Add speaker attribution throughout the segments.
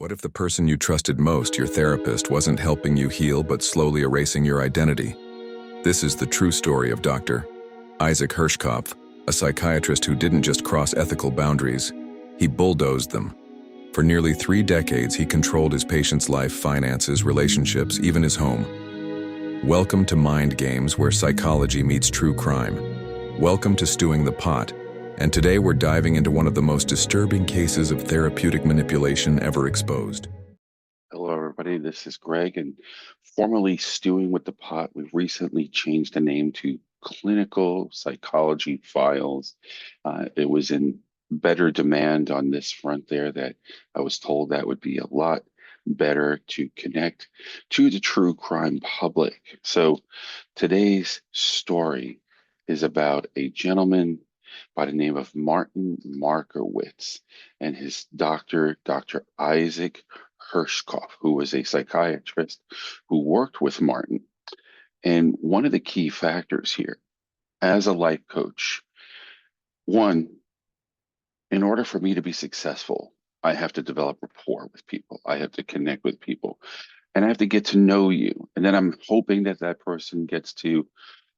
Speaker 1: What if the person you trusted most, your therapist, wasn't helping you heal but slowly erasing your identity? This is the true story of Dr. Isaac Hirschkopf, a psychiatrist who didn't just cross ethical boundaries, he bulldozed them. For nearly 3 decades, he controlled his patient's life, finances, relationships, even his home. Welcome to Mind Games, where psychology meets true crime. Welcome to Stewing the Pot. And today we're diving into one of the most disturbing cases of therapeutic manipulation ever exposed.
Speaker 2: Hello, everybody. This is Greg, and formerly Stewing with the Pot, we've recently changed the name to Clinical Psychology Files. It was in better demand on this front there that I was told that would be a lot better to connect to the true crime public. So today's story is about a gentleman by the name of Martin Markowitz and his doctor, Dr. Isaac Hirschkopf, who was a psychiatrist who worked with Martin. And one of the key factors here, as a life coach, one, in order for me to be successful, I have to develop rapport with people. I have to connect with people, and I have to get to know you. And then I'm hoping that that person gets to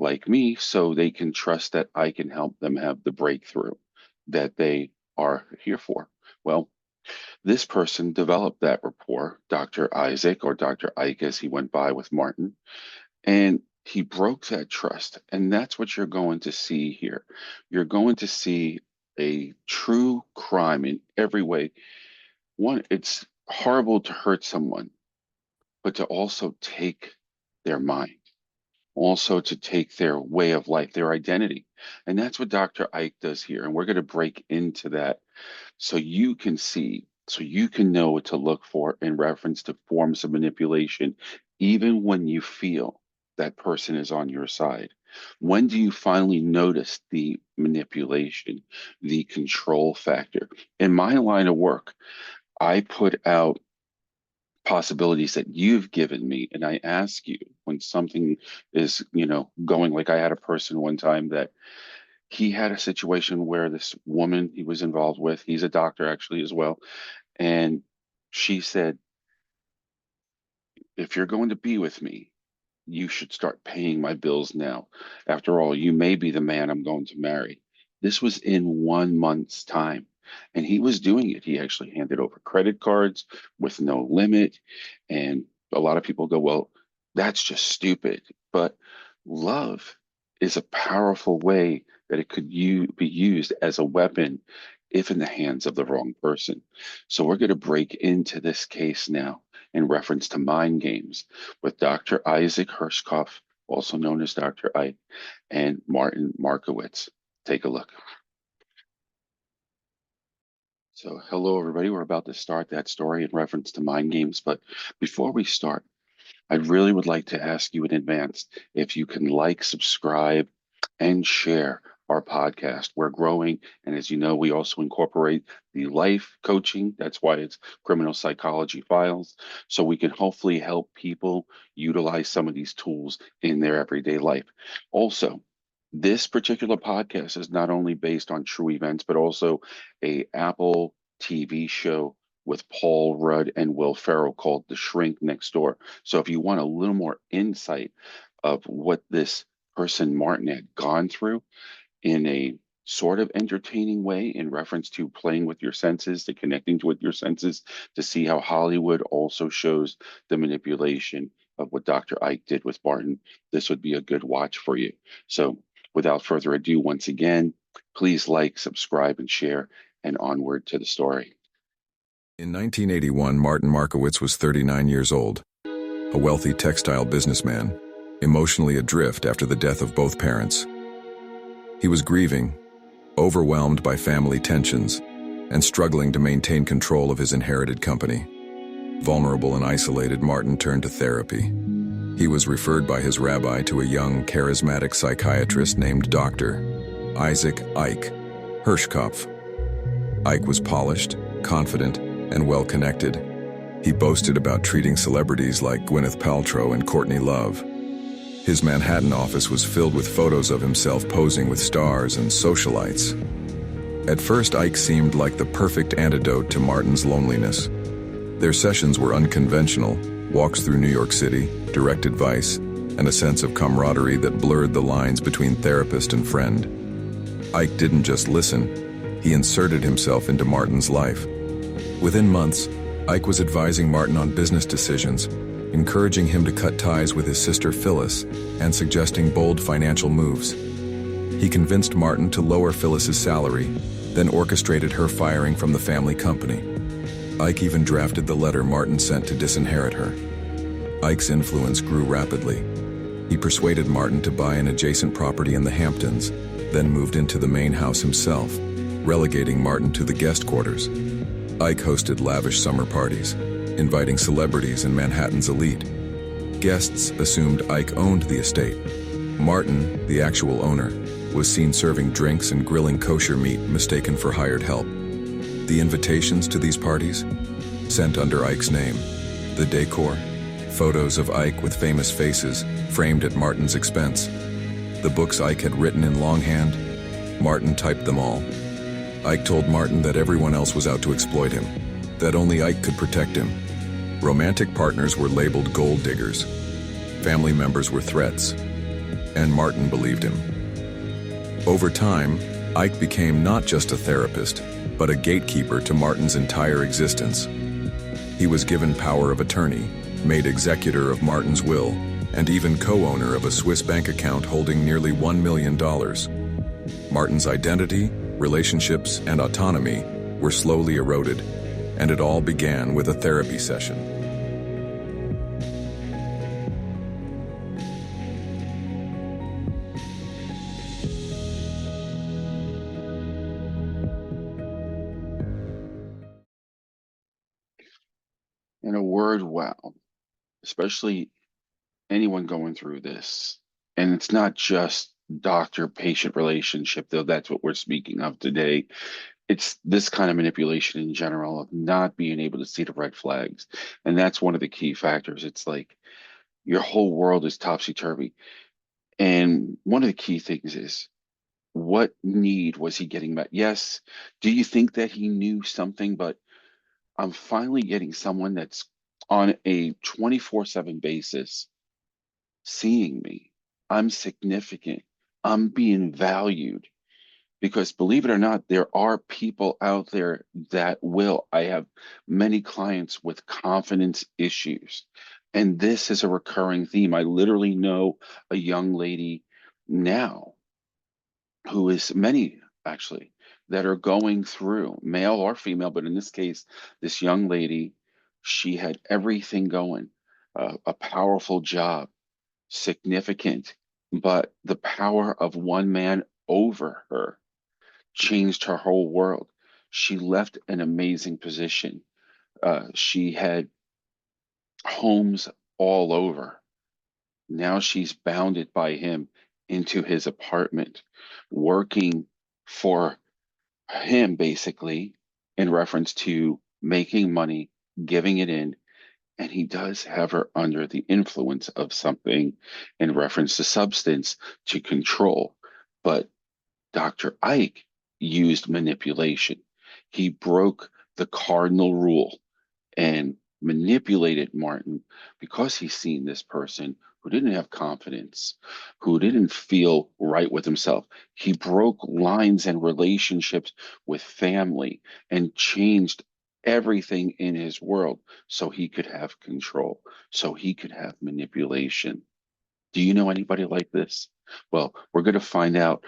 Speaker 2: like me so they can trust that I can help them have the breakthrough that they are here for. Well, this person developed that rapport, Dr. Isaac, or Dr. Ike as he went by with Martin, and he broke that trust. And that's what you're going to see here. You're going to see a true crime in every way. One, it's horrible to hurt someone, but to also take their mind, also to take their way of life, their identity. And that's what Dr. Ike does here. And we're going to break into that so you can see, so you can know what to look for in reference to forms of manipulation, even when you feel that person is on your side. When do you finally notice the manipulation, the control factor? In my line of work, I put out possibilities that you've given me, and I ask you when something is going, like I had a person one time that he had a situation where this woman he was involved with, he's a doctor actually as well, and she said, if you're going to be with me, you should start paying my bills now. After all, you may be the man I'm going to marry. This was in 1 month's time. And he was doing it. He actually handed over credit cards with no limit. And a lot of people go, well, that's just stupid. But love is a powerful way that it could be used as a weapon if in the hands of the wrong person. So we're going to break into this case now in reference to mind games with Dr. Isaac Hirschkopf, also known as Dr. Ike, and Martin Markowitz. Take a look. So hello, everybody. We're about to start that story in reference to mind games. But before we start, I really would like to ask you in advance if you can like, subscribe, and share our podcast. We're growing. And as you know, we also incorporate the life coaching. That's why it's Criminal Psychology Files. So we can hopefully help people utilize some of these tools in their everyday life. Also, this particular podcast is not only based on true events, but also a Apple TV show with Paul Rudd and Will Ferrell called The Shrink Next Door. So if you want a little more insight of what this person, Martin, had gone through in a sort of entertaining way in reference to playing with your senses, to connecting with your senses, to see how Hollywood also shows the manipulation of what Dr. Ike did with Martin, this would be a good watch for you. So without further ado, once again, please like, subscribe, and share, and onward to the story.
Speaker 1: In 1981, Martin Markowitz was 39 years old, a wealthy textile businessman, emotionally adrift after the death of both parents. He was grieving, overwhelmed by family tensions, and struggling to maintain control of his inherited company. Vulnerable and isolated, Martin turned to therapy. He was referred by his rabbi to a young, charismatic psychiatrist named Dr. Isaac Ike Hirschkopf. Ike was polished, confident, and well-connected. He boasted about treating celebrities like Gwyneth Paltrow and Courtney Love. His Manhattan office was filled with photos of himself posing with stars and socialites. At first, Ike seemed like the perfect antidote to Martin's loneliness. Their sessions were unconventional, walks through New York City, direct advice, and a sense of camaraderie that blurred the lines between therapist and friend. Ike didn't just listen, he inserted himself into Martin's life. Within months, Ike was advising Martin on business decisions, encouraging him to cut ties with his sister Phyllis, and suggesting bold financial moves. He convinced Martin to lower Phyllis's salary, then orchestrated her firing from the family company. Ike even drafted the letter Martin sent to disinherit her. Ike's influence grew rapidly. He persuaded Martin to buy an adjacent property in the Hamptons, then moved into the main house himself, relegating Martin to the guest quarters. Ike hosted lavish summer parties, inviting celebrities and Manhattan's elite. Guests assumed Ike owned the estate. Martin, the actual owner, was seen serving drinks and grilling kosher meat mistaken for hired help. The invitations to these parties? Sent under Ike's name. The decor? Photos of Ike with famous faces, framed at Martin's expense. The books Ike had written in longhand? Martin typed them all. Ike told Martin that everyone else was out to exploit him, that only Ike could protect him. Romantic partners were labeled gold diggers. Family members were threats. And Martin believed him. Over time, Ike became not just a therapist, but a gatekeeper to Martin's entire existence. He was given power of attorney, made executor of Martin's will, and even co-owner of a Swiss bank account holding nearly $1 million. Martin's identity, relationships, and autonomy were slowly eroded, and it all began with a therapy session.
Speaker 2: In a word, wow, especially anyone going through this. And it's not just doctor-patient relationship, though that's what we're speaking of today. It's this kind of manipulation in general of not being able to see the red flags. And that's one of the key factors. It's like your whole world is topsy-turvy. And one of the key things is, what need was he getting met? Yes, do you think that he knew something? But I'm finally getting someone that's on a 24/7 basis seeing me. I'm significant. I'm being valued. Because believe it or not, there are people out there that will. I have many clients with confidence issues. And this is a recurring theme. I literally know a young lady now who is many actually that are going through, male or female, but in this case, this young lady, she had everything going, a powerful job, significant, but the power of one man over her changed her whole world. She left an amazing position. She had homes all over. Now she's bounded by him into his apartment, working for him basically in reference to making money, giving it in. And he does have her under the influence of something in reference to substance to control. But Dr. Ike used manipulation. He broke the cardinal rule and manipulated Martin because he's seen this person who didn't have confidence, who didn't feel right with himself. He broke lines and relationships with family and changed everything in his world so he could have control, so he could have manipulation. Do you know anybody like this? Well, we're going to find out.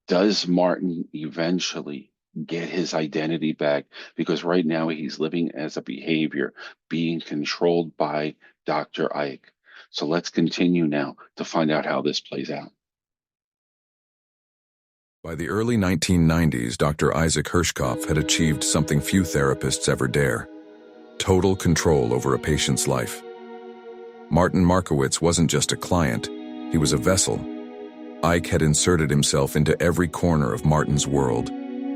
Speaker 2: Does Martin eventually get his identity back? Because right now he's living as a behavior being controlled by Dr. Ike. So let's continue now to find out how this plays out.
Speaker 1: By the early 1990s, Dr. Isaac Hirschkopf had achieved something few therapists ever dare: total control over a patient's life. Martin Markowitz wasn't just a client, he was a vessel. Ike had inserted himself into every corner of Martin's world: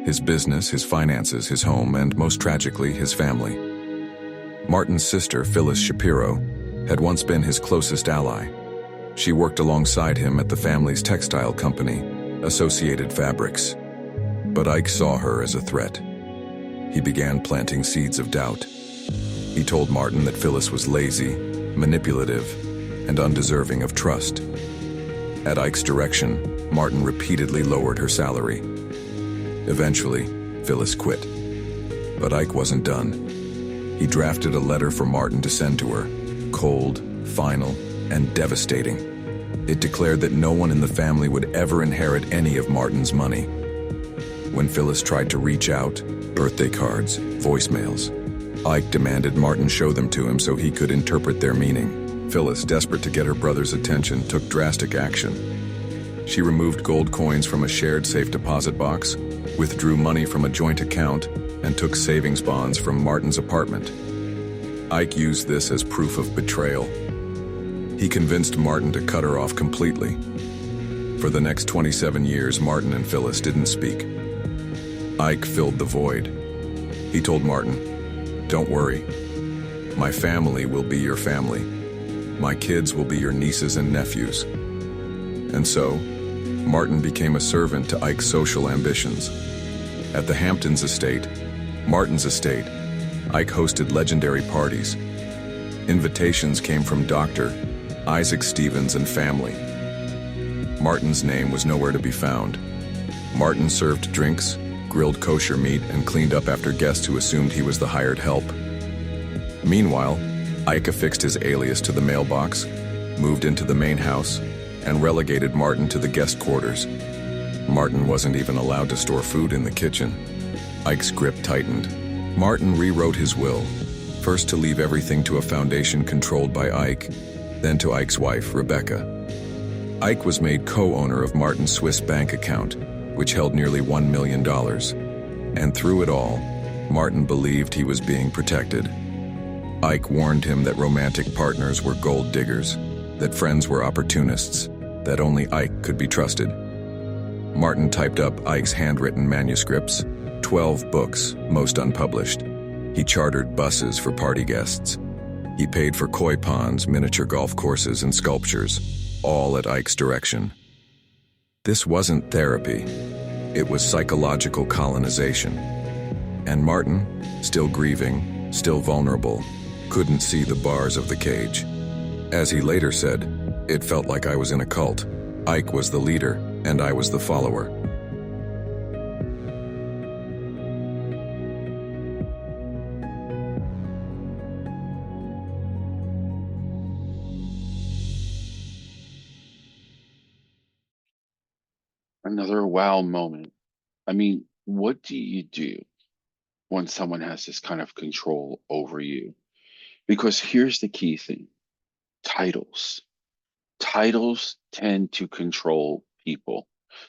Speaker 1: his business, his finances, his home, and most tragically, his family. Martin's sister, Phyllis Shapiro, had once been his closest ally. She worked alongside him at the family's textile company, Associated Fabrics. But Ike saw her as a threat. He began planting seeds of doubt. He told Martin that Phyllis was lazy, manipulative, and undeserving of trust. At Ike's direction, Martin repeatedly lowered her salary. Eventually, Phyllis quit. But Ike wasn't done. He drafted a letter for Martin to send to her, cold, final, and devastating. It declared that no one in the family would ever inherit any of Martin's money. When Phyllis tried to reach out, birthday cards, voicemails, Ike demanded Martin show them to him so he could interpret their meaning. Phyllis, desperate to get her brother's attention, took drastic action. She removed gold coins from a shared safe deposit box, withdrew money from a joint account, and took savings bonds from Martin's apartment. Ike used this as proof of betrayal. He convinced Martin to cut her off completely. For the next 27 years, Martin and Phyllis didn't speak. Ike filled the void. He told Martin, "Don't worry. My family will be your family. My kids will be your nieces and nephews." And so, Martin became a servant to Ike's social ambitions. At the Hamptons estate, Martin's estate, Ike hosted legendary parties. Invitations came from Dr. Isaac Stevens and family. Martin's name was nowhere to be found. Martin served drinks, grilled kosher meat, and cleaned up after guests who assumed he was the hired help. Meanwhile, Ike affixed his alias to the mailbox, moved into the main house, and relegated Martin to the guest quarters. Martin wasn't even allowed to store food in the kitchen. Ike's grip tightened. Martin rewrote his will, first to leave everything to a foundation controlled by Ike, then to Ike's wife, Rebecca. Ike was made co-owner of Martin's Swiss bank account, which held nearly $1 million. And through it all, Martin believed he was being protected. Ike warned him that romantic partners were gold diggers, that friends were opportunists, that only Ike could be trusted. Martin typed up Ike's handwritten manuscripts, 12 books, most unpublished. He chartered buses for party guests. He paid for koi ponds, miniature golf courses, and sculptures, all at Ike's direction. This wasn't therapy. It was psychological colonization. And Martin, still grieving, still vulnerable, couldn't see the bars of the cage. As he later said, "It felt like I was in a cult. Ike was the leader, and I was the follower."
Speaker 2: Another wow moment. I mean, what do you do when someone has this kind of control over you? Because here's the key thing: titles. Titles tend to control people.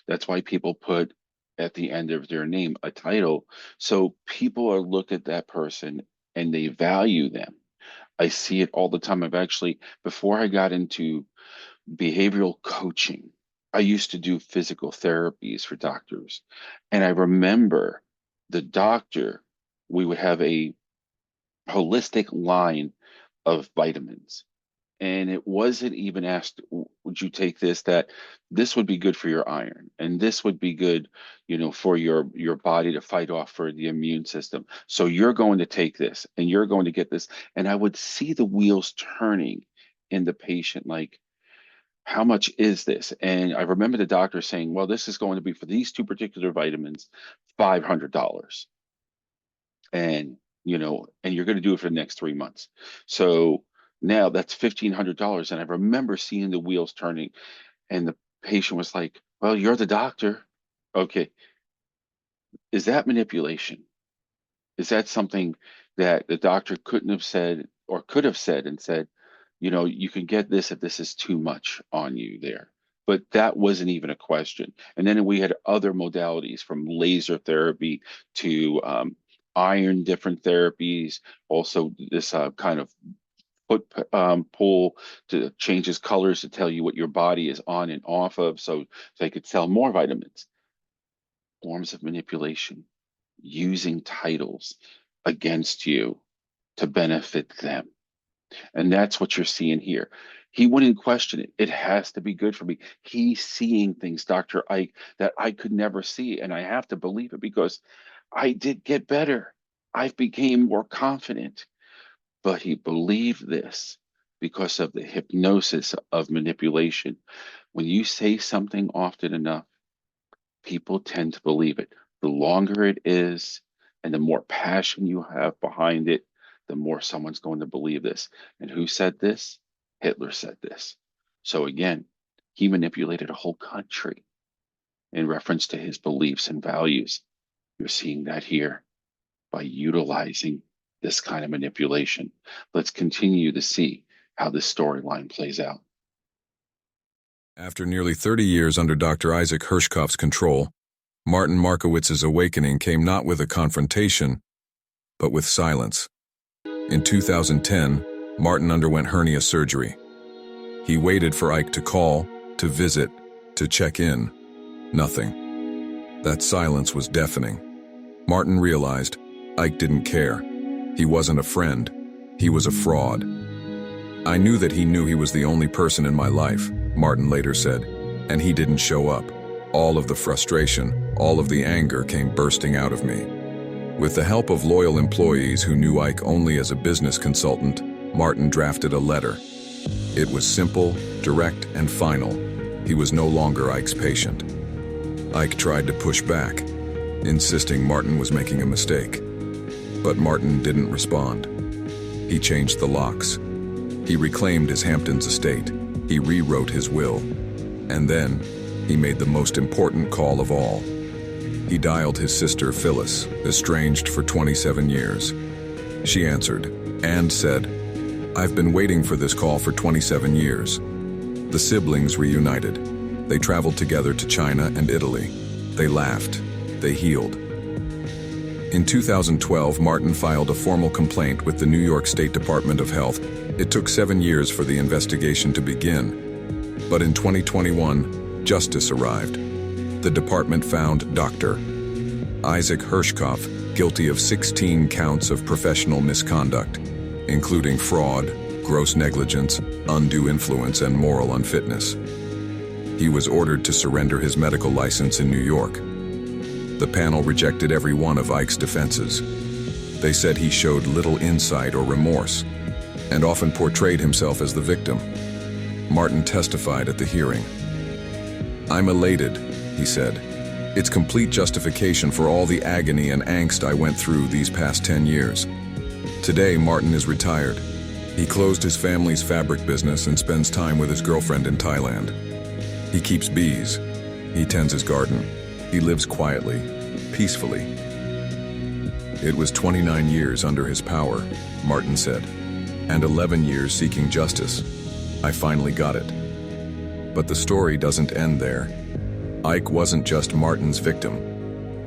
Speaker 2: That's why people put at the end of their name a title. So people are look at that person and they value them. I see it all the time. I've actually, before I got into behavioral coaching, I used to do physical therapies for doctors. And I remember the doctor, we would have a holistic line of vitamins. And it wasn't even asked, would you take this, that this would be good for your iron, and this would be good, for your body to fight off for the immune system. So you're going to take this and you're going to get this. And I would see the wheels turning in the patient, like, how much is this? And I remember the doctor saying, well, this is going to be for these two particular vitamins, $500. And and you're going to do it for the next 3 months. So now that's $1,500. And I remember seeing the wheels turning, and the patient was like, well, you're the doctor. Okay. Is that manipulation? Is that something that the doctor couldn't have said, or could have said and said, you can get this if this is too much on you there? But that wasn't even a question. And then we had other modalities, from laser therapy to iron different therapies, also this kind of foot pull to changes colors to tell you what your body is on and off of, so they could sell more vitamins. Forms of manipulation, using titles against you to benefit them. And that's what you're seeing here. He wouldn't question it. It has to be good for me. He's seeing things, Dr. Ike, that I could never see. And I have to believe it because I did get better. I became more confident. but he believed this because of the hypnosis of manipulation. When you say something often enough, people tend to believe it. The longer it is, and the more passion you have behind it, the more someone's going to believe this. And who said this? Hitler said this. So again, he manipulated a whole country in reference to his beliefs and values. You're seeing that here by utilizing this kind of manipulation. Let's continue to see how this storyline plays out.
Speaker 1: After nearly 30 years under Dr. Isaac Hirschkopf's control, Martin Markowitz's awakening came not with a confrontation, but with silence. In 2010, Martin underwent hernia surgery. He waited for Ike to call, to visit, to check in. Nothing. That silence was deafening. Martin realized Ike didn't care. He wasn't a friend. He was a fraud. I knew that he knew he was the only person in my life, Martin later said, and he didn't show up. All of the frustration, all of the anger came bursting out of me. With the help of loyal employees who knew Ike only as a business consultant, Martin drafted a letter. It was simple, direct, and final. He was no longer Ike's patient. Ike tried to push back, insisting Martin was making a mistake. But Martin didn't respond. He changed the locks. He reclaimed his Hamptons estate. He rewrote his will. And then, he made the most important call of all. He dialed his sister Phyllis, estranged for 27 years. She answered and said, "I've been waiting for this call for 27 years." The siblings reunited. They traveled together to China and Italy. They laughed. They healed. In 2012, Martin filed a formal complaint with the New York State Department of Health. It took 7 years for the investigation to begin. But in 2021, justice arrived. The department found Dr. Isaac Hirschkopf guilty of 16 counts of professional misconduct, including fraud, gross negligence, undue influence, and moral unfitness. He was ordered to surrender his medical license in New York. The panel rejected every one of Ike's defenses. They said he showed little insight or remorse, and often portrayed himself as the victim. Martin testified at the hearing. "I'm elated," he said. "It's complete justification for all the agony and angst I went through these past 10 years. Today, Martin is retired. He closed his family's fabric business and spends time with his girlfriend in Thailand. He keeps bees. He tends his garden. He lives quietly, peacefully." "It was 29 years under his power," Martin said, "and 11 years seeking justice. I finally got it." But the story doesn't end there. Ike wasn't just Martin's victim.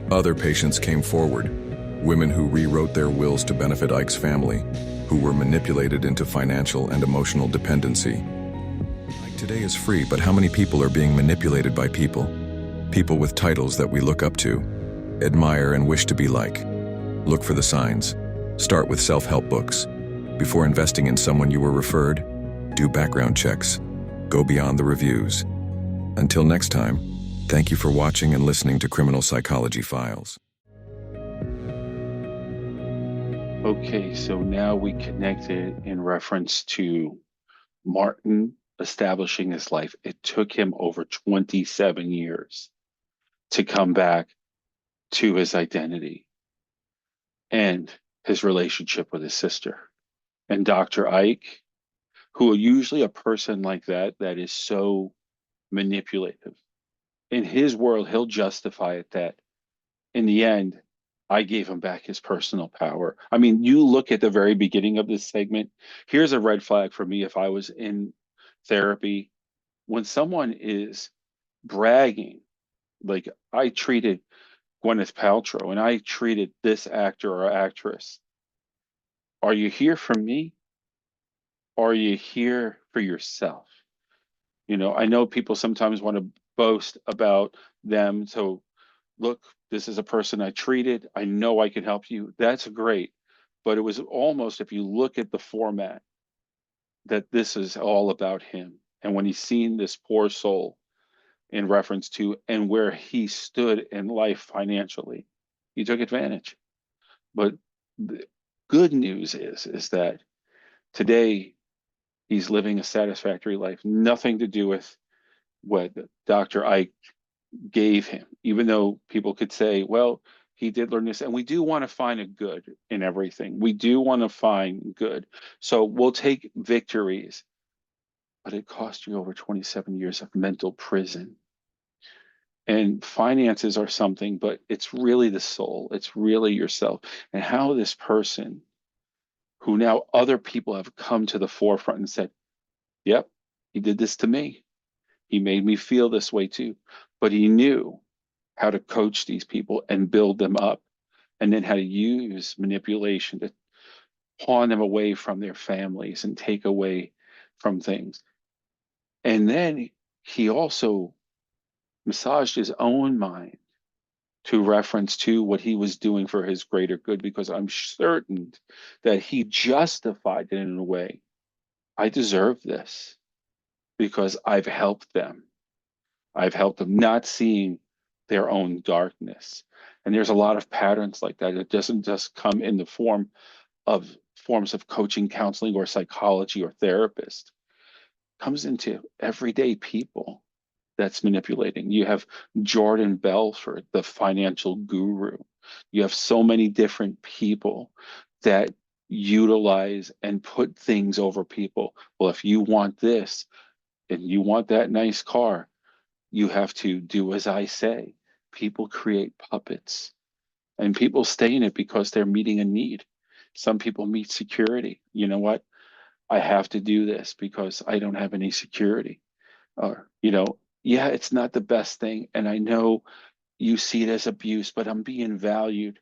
Speaker 1: Other patients came forward, women who rewrote their wills to benefit Ike's family, who were manipulated into financial and emotional dependency. Ike today is free, but how many people are being manipulated by people? People with titles that we look up to, admire, and wish to be like. Look for the signs. Start with self-help books. Before investing in someone you were referred, do background checks. Go beyond the reviews. Until next time, thank you for watching and listening to Criminal Psychology Files.
Speaker 2: Okay, so now we connected in reference to Martin establishing his life. It took him over 27 years to come back to his identity and his relationship with his sister. And Dr. Ike, who usually a person like that is so manipulative, in his world, he'll justify it that in the end, I gave him back his personal power. I mean, you look at the very beginning of this segment. Here's a red flag for me if I was in therapy. When someone is bragging, like I treated Gwyneth Paltrow and I treated this actor or actress, are you here for me? Or are you here for yourself? You know, I know people sometimes want to boast about them. So look, this is a person I treated. I know I can help you. That's great. But it was almost, if you look at the format, that this is all about him. And when he's seen this poor soul in reference to and where he stood in life financially, he took advantage. But the good news is that Today, he's living a satisfactory life, nothing to do with what Dr. Ike gave him, even though people could say, well, he did learn this. And we do want to find a good in everything. We do want to find good. So we'll take victories, but it cost you over 27 years of mental prison. And finances are something, but it's really the soul. It's really yourself. And how this person, who now other people have come to the forefront and said, yep, he did this to me. He made me feel this way too. But he knew how to coach these people and build them up, and then how to use manipulation to pawn them away from their families and take away from things. And then he also massaged his own mind to reference to what he was doing for his greater good, because I'm certain that he justified it in a way. I deserve this because I've helped them. I've helped them not seeing their own darkness. And there's a lot of patterns like that. It doesn't just come in the forms of coaching, counseling, or psychology or therapist. It comes into everyday people that's manipulating. You have Jordan Belfort, the financial guru. You have so many different people that utilize and put things over people. Well, if you want this and you want that nice car, you have to do as I say. People create puppets, and people stay in it because they're meeting a need. Some people meet security. You know what? I have to do this because I don't have any security. Or, yeah, it's not the best thing. And I know you see it as abuse, but I'm being valued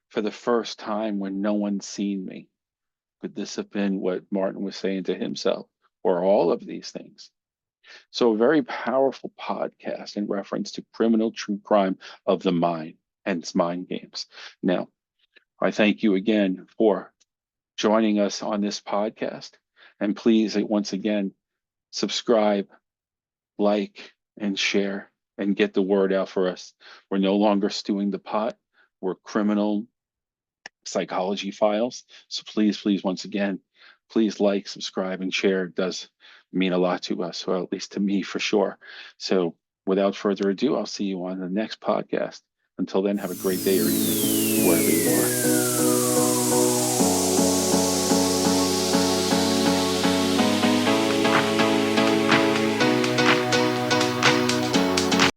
Speaker 2: for the first time when no one's seen me. Could this have been what Martin was saying to himself, or all of these things? So, a very powerful podcast in reference to criminal true crime of the mind, hence mind games. Now, I thank you again for joining us on this podcast. And please, once again, subscribe, like, and share, and get the word out for us. We're no longer stewing the pot. We're criminal psychology files. So please, please, once again, please like, subscribe, and share. It does mean a lot to us, or at least to me for sure. So without further ado, I'll see you on the next podcast. Until then, have a great day or evening, wherever you are.